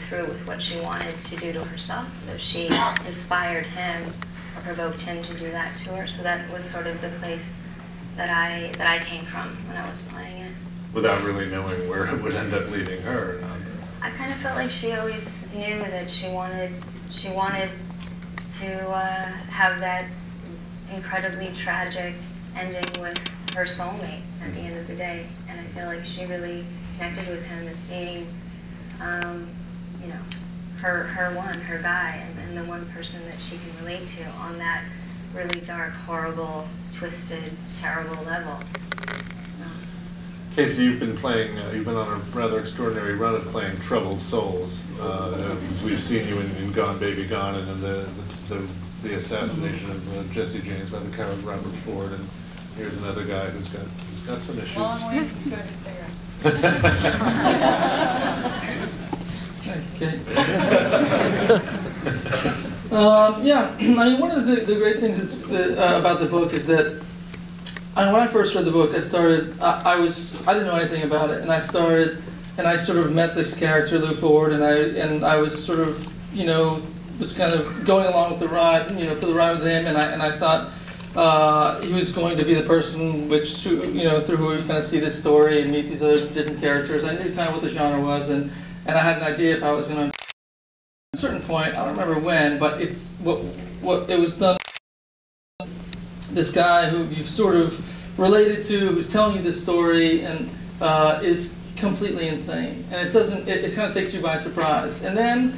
through with what she wanted to do to herself. So she inspired him, or provoked him to do that to her. So that was sort of the place that I came from when I was playing it. Without really knowing where it would end up leading her. I kind of felt like she always knew that she wanted to have that incredibly tragic ending with her soulmate at the end of the day, and I feel like she really connected with him as being, you know, her guy, and the one person that she can relate to on that really dark, horrible, twisted, terrible level. Casey, you've been playing, you've been on a rather extraordinary run of playing troubled souls. We've seen you in Gone Baby Gone, and in the assassination of Jesse James by the coward Robert Ford, and here's another guy who's got some issues. Long way from smoking cigarettes. Okay. Yeah, I mean, one of the great things about the book is that when I first read the book, I didn't know anything about it, and I sort of met this character, Lew Ford, and I was sort of, you know, was kind of going along with the ride, you know, for the ride with him, and I thought he was going to be the person you know, through who you kind of see this story and meet these other different characters. I knew kind of what the genre was, and I had an idea if I was going to. At a certain point, I don't remember when, but it's what it was done. This guy who you've sort of related to, who's telling you this story, and is completely insane, and it kind of takes you by surprise, and then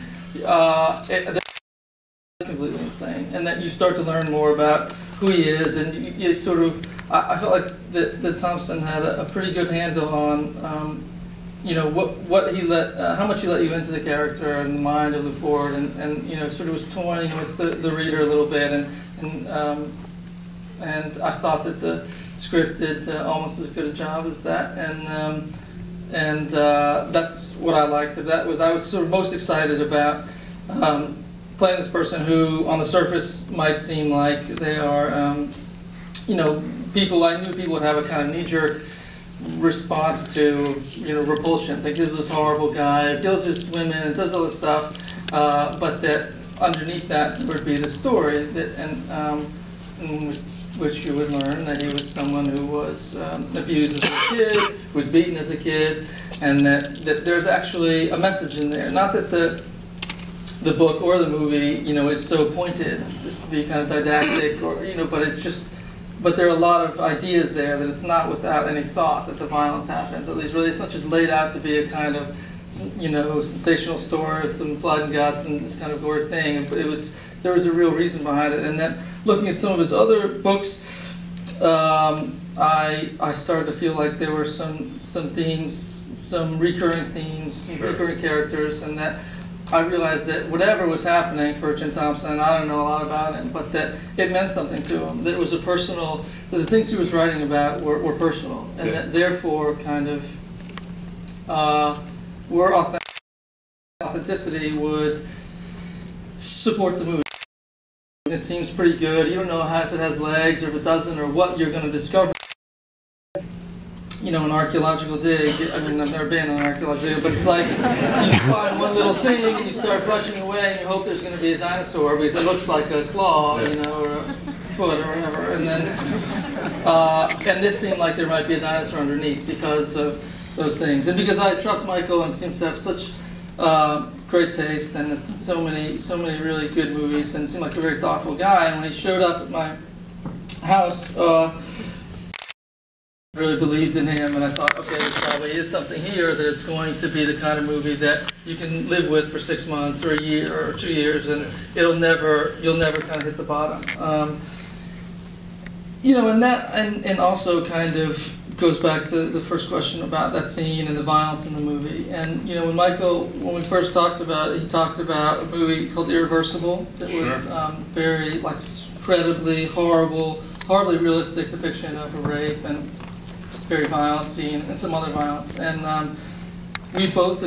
completely insane, and then you start to learn more about who he is, and you sort of, I felt like that Thompson had a pretty good handle on, you know, how much he let you into the character and the mind of Lew Ford, and you know, sort of was toying with the reader a little bit, and I thought that the script did almost as good a job as that, and that's what I liked. I was sort of most excited about playing this person who, on the surface, might seem like they are, you know, I knew people would have a kind of knee-jerk response to, you know, repulsion. Like, there's this horrible guy, kills his women, and does all this stuff, but that underneath that would be the story in which you would learn that he was someone who was abused as a kid, who was beaten as a kid, and that there's actually a message in there. Not that the book or the movie, you know, is so pointed, just to be kind of didactic, or, you know, but there are a lot of ideas there that it's not without any thought that the violence happens. At least, really, it's not just laid out to be a kind of, you know, sensational story with some blood and guts and this kind of gory thing. But there was a real reason behind it. And then, looking at some of his other books, I started to feel like there were some themes, some recurring themes, some recurring characters, and that I realized that whatever was happening for Jim Thompson, I don't know a lot about him, but that it meant something to him. That it was that the things he was writing about were personal, and that therefore kind of were authentic. Authenticity would support the movie. It seems pretty good. You don't know if it has legs or if it doesn't, or what you're going to discover. You know, an archaeological dig, I mean, I've never been on an archaeological dig, but it's like you find one little thing and you start brushing away and you hope there's going to be a dinosaur because it looks like a claw, you know, or a foot or whatever. And then, and this seemed like there might be a dinosaur underneath because of those things. And because I trust Michael and seems to have such great taste and has done so many really good movies and seemed like a very thoughtful guy. And when he showed up at my house, I really believed in him, and I thought, okay, there probably is something here that it's going to be the kind of movie that you can live with for 6 months or a year or 2 years, and you'll never kind of hit the bottom. You know, and also kind of goes back to the first question about that scene and the violence in the movie. And you know, when we first talked about it, he talked about a movie called Irreversible that was very like incredibly horribly realistic depiction of a rape and very violent scene and some other violence, and we both